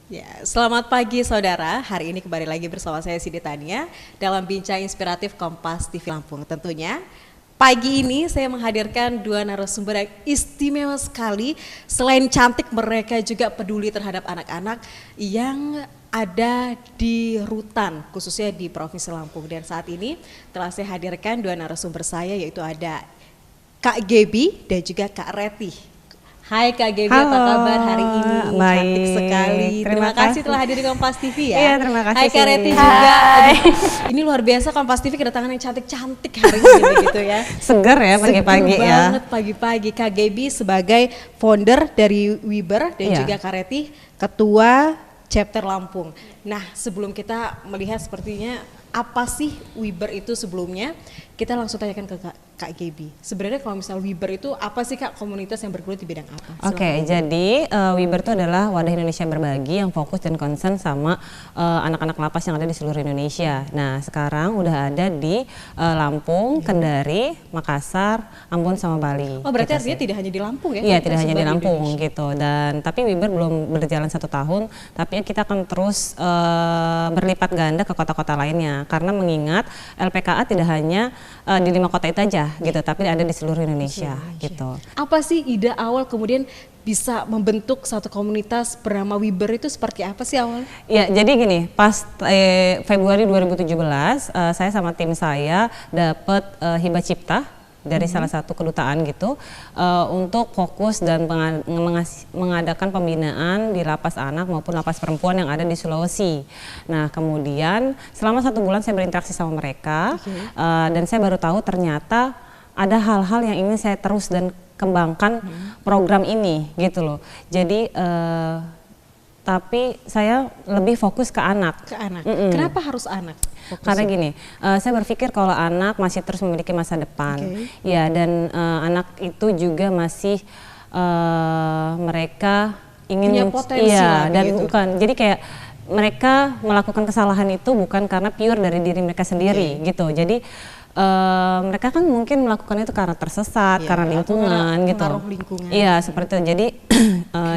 Ya, selamat pagi saudara. Hari ini kembali lagi bersama saya Siti Tania dalam Bincang Inspiratif Kompas TV Lampung. Tentunya pagi ini saya menghadirkan dua narasumber yang istimewa sekali. Selain cantik, mereka juga peduli terhadap anak-anak yang ada di Rutan, khususnya di Provinsi Lampung. Dan saat ini telah saya hadirkan dua narasumber saya, yaitu ada Kak Gebi dan juga Kak Reti. Hai Kak Gebi, Halo, apa kabar hari ini? baik. Cantik sekali. Terima kasih telah hadir di Kompas TV ya. Iya, terima kasih, Hai Kak Reti Cindy. juga. Aduh, ini luar biasa Kompas TV kedatangan yang cantik-cantik hari ini begitu ya. Seger ya pagi-pagi Seger ya. banget pagi-pagi. Kak Gebi sebagai founder dari Wiber dan Iya. juga Kak Reti ketua chapter Lampung. Nah, sebelum kita melihat sepertinya apa sih Wiber itu sebelumnya, kita langsung tanyakan ke Kak Gebi. Sebenarnya kalau misal Wiber itu apa sih Kak, komunitas yang bergelut di bidang apa? Oke, jadi Wiber itu adalah wadah Indonesia berbagi yang fokus dan concern sama anak-anak lapas yang ada di seluruh Indonesia. Nah, sekarang udah ada di Lampung, Kendari, Makassar, Ambon sama Bali. Oh, berarti Gitu artinya sih. tidak hanya di Lampung ya? Iya, tidak tersebar hanya di di Lampung Indonesia. gitu. Dan tapi Wiber belum berjalan 1 tahun, tapi kita akan terus berlipat ganda ke kota-kota lainnya. Karena mengingat LPKA tidak hanya di 5 kota itu aja gitu, tapi ada di seluruh Indonesia gitu. Apa sih ide awal kemudian bisa membentuk satu komunitas bernama Wiber itu seperti apa sih awalnya? Ya, jadi gini, pas Februari 2017 saya sama tim saya dapat hibah cipta dari salah satu kedutaan gitu untuk fokus dan mengadakan pembinaan di lapas anak maupun lapas perempuan yang ada di Sulawesi. Nah, kemudian selama 1 bulan saya berinteraksi sama mereka dan saya baru tahu ternyata ada hal-hal yang ingin saya terus dan kembangkan program ini gitu loh. Jadi tapi saya lebih fokus ke anak. Ke anak. Kenapa harus anak? Fokusnya? Karena gini, saya berpikir kalau anak masih terus memiliki masa depan, ya dan anak itu juga masih mereka ingin punya potensi iya lah, dan begitu. bukan. Jadi kayak mereka melakukan kesalahan itu bukan karena pure dari diri mereka sendiri gitu. Jadi mereka kan mungkin melakukan itu karena tersesat, Iya, karena atau lingkungan gitu. pengaruh lingkungan. Iya, seperti itu. Jadi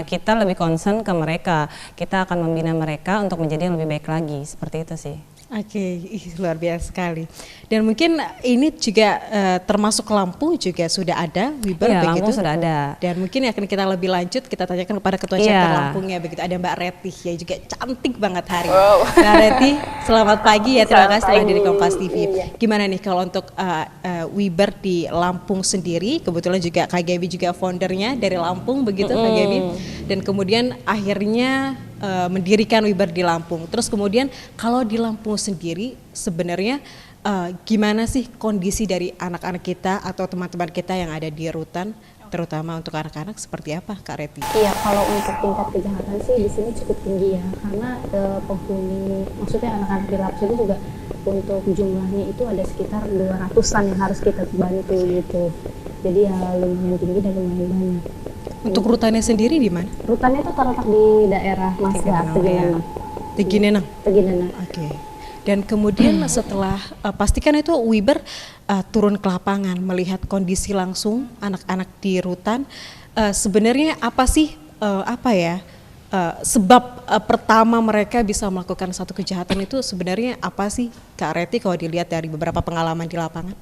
kita lebih concern ke mereka. Kita akan membina mereka untuk menjadi yang lebih baik lagi. Seperti itu sih. Oke, luar biasa sekali. Dan mungkin ini juga termasuk Lampung juga sudah ada Wiber Iya, begitu. Lampung sudah ada. Dan mungkin akan kita lebih lanjut, kita tanyakan kepada ketua Iya. chapter Lampungnya begitu. Ada Mbak Reti ya, juga cantik banget hari ini. Mbak Reti, selamat pagi ya. Terima kasih telah hadir di Kompas TV. Gimana nih kalau untuk Wiber di Lampung sendiri? Kebetulan juga Kak Gebi juga foundernya dari Lampung begitu Kak Gebi. Dan kemudian akhirnya mendirikan Wiber di Lampung. Terus kemudian kalau di Lampung sendiri sebenarnya gimana sih kondisi dari anak-anak kita atau teman-teman kita yang ada di rutan, terutama untuk anak-anak seperti apa Kak Reti? Iya, kalau untuk tingkat kejahatan sih di sini cukup tinggi ya, karena penghuni, maksudnya anak-anak di lapas itu juga untuk jumlahnya itu ada sekitar 200-an yang harus kita bantu gitu. Jadi ya lumayan tinggi dan lumayan banyak. Untuk rutannya sendiri di mana? Rutannya itu terletak di daerah Masda, Teginenang. Teginenang. Oke. Dan kemudian setelah pastikan itu Wiber turun ke lapangan melihat kondisi langsung anak-anak di rutan. Sebenarnya apa sih sebab pertama mereka bisa melakukan satu kejahatan itu sebenarnya apa sih Kak Reti kalau dilihat dari beberapa pengalaman di lapangan?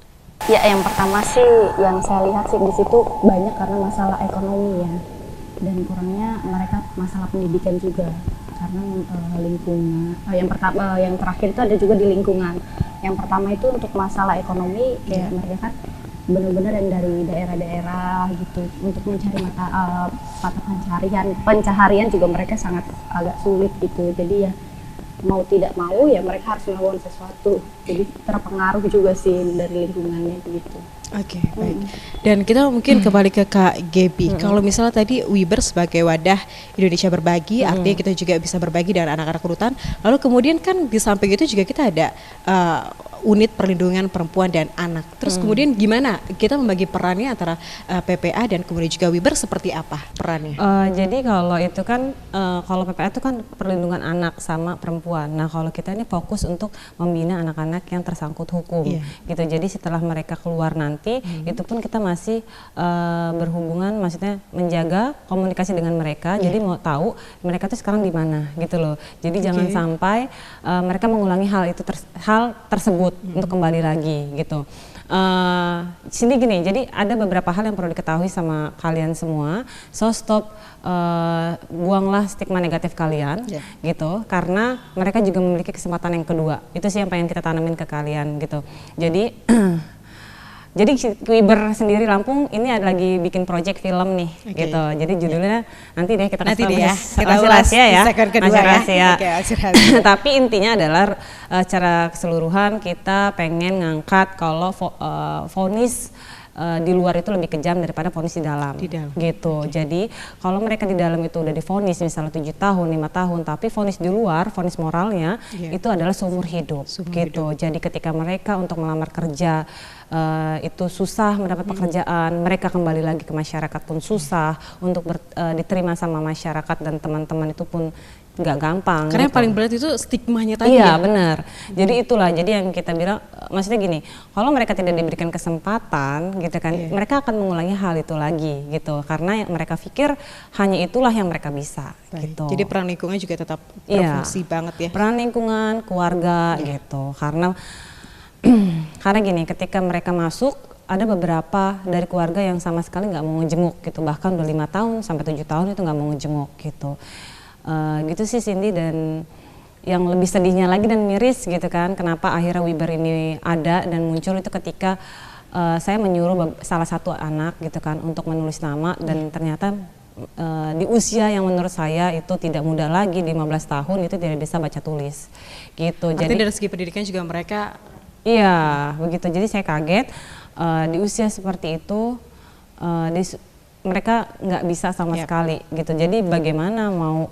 Ya, yang pertama sih yang saya lihat sih di situ banyak karena masalah ekonomi ya, dan kurangnya mereka masalah pendidikan juga karena lingkungan. Yang terakhir itu ada juga di lingkungan. Yang pertama itu untuk masalah ekonomi, kayak mereka kan benar-benar yang dari daerah-daerah gitu untuk mencari mata pencaharian juga mereka sangat agak sulit gitu. Jadi ya mau tidak mau ya mereka harus melakukan sesuatu, jadi terpengaruh juga sih dari lingkungannya gitu. Oke, baik. Dan kita mungkin kembali ke Kak Gebi. Kalau misalnya tadi Wiber sebagai wadah Indonesia berbagi, artinya kita juga bisa berbagi dengan anak-anak rutan. Lalu kemudian kan di samping itu juga kita ada unit perlindungan perempuan dan anak. Terus kemudian gimana kita membagi perannya antara PPA dan kemudian juga Wiber, seperti apa perannya? Jadi kalau itu kan kalau PPA itu kan perlindungan anak sama perempuan. Nah kalau kita ini fokus untuk membina anak-anak yang tersangkut hukum, gitu. Jadi setelah mereka keluar nanti, itu pun kita masih berhubungan, maksudnya menjaga komunikasi dengan mereka. Jadi mau tahu mereka tuh sekarang di mana, gitu loh. Jadi jangan sampai mereka mengulangi hal tersebut untuk kembali lagi, gitu. Sini gini, jadi ada beberapa hal yang perlu diketahui sama kalian semua. So stop, buanglah stigma negatif kalian, gitu. Karena mereka juga memiliki kesempatan yang kedua. Itu sih yang pengen kita tanamin ke kalian, gitu. Jadi jadi Wiber sendiri Lampung ini ada lagi bikin project film nih, gitu. Jadi judulnya nanti deh kita ulas ya, segmen kedua ya. Tapi intinya adalah secara keseluruhan kita pengen ngangkat kalau vonis di luar itu lebih kejam daripada vonis di dalam. Gitu. Jadi kalau mereka di dalam itu udah divonis misalnya 7 tahun, 5 tahun, tapi vonis di luar, vonis moralnya itu adalah seumur hidup, gitu. Jadi ketika mereka untuk melamar kerja itu susah mendapat pekerjaan, mereka kembali lagi ke masyarakat pun susah, untuk diterima sama masyarakat dan teman-teman itu pun nggak gampang. Karena gitu. yang paling berat itu stigmanya tadi. Iya benar. Jadi itulah, jadi yang kita bilang, maksudnya gini, kalau mereka tidak diberikan kesempatan, gitu kan, mereka akan mengulangi hal itu lagi, gitu. Karena mereka pikir hanya itulah yang mereka bisa, gitu. Jadi peran lingkungan juga tetap berfungsi banget ya. Peran lingkungan, keluarga, gitu. Karena gini, ketika mereka masuk, ada beberapa dari keluarga yang sama sekali nggak mau ngejenguk, gitu. Bahkan udah 5 tahun sampai 7 tahun itu nggak mau ngejenguk, gitu. Gitu sih Cindy. Dan yang lebih sedihnya lagi dan miris, gitu kan, kenapa akhirnya Wiber ini ada dan muncul itu ketika saya menyuruh salah satu anak, gitu kan, untuk menulis nama, dan ternyata di usia yang menurut saya itu tidak muda lagi, 15 tahun itu tidak bisa baca tulis, gitu. Artinya jadi dari segi pendidikan juga mereka. Iya begitu. Jadi saya kaget di usia seperti itu mereka nggak bisa sama sekali, gitu. Jadi bagaimana mau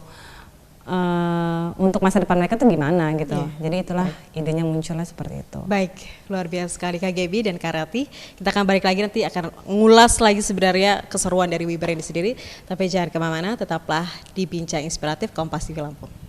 untuk masa depan mereka tuh gimana, gitu. Jadi itulah idenya munculnya seperti itu. Baik, luar biasa sekali Kak Gaby dan Kak Rati. Kita akan balik lagi, nanti akan ngulas lagi sebenarnya keseruan dari Wiber ini sendiri. Tapi jangan kemana-mana, tetaplah di Bincang Inspiratif Kompas TV Lampung.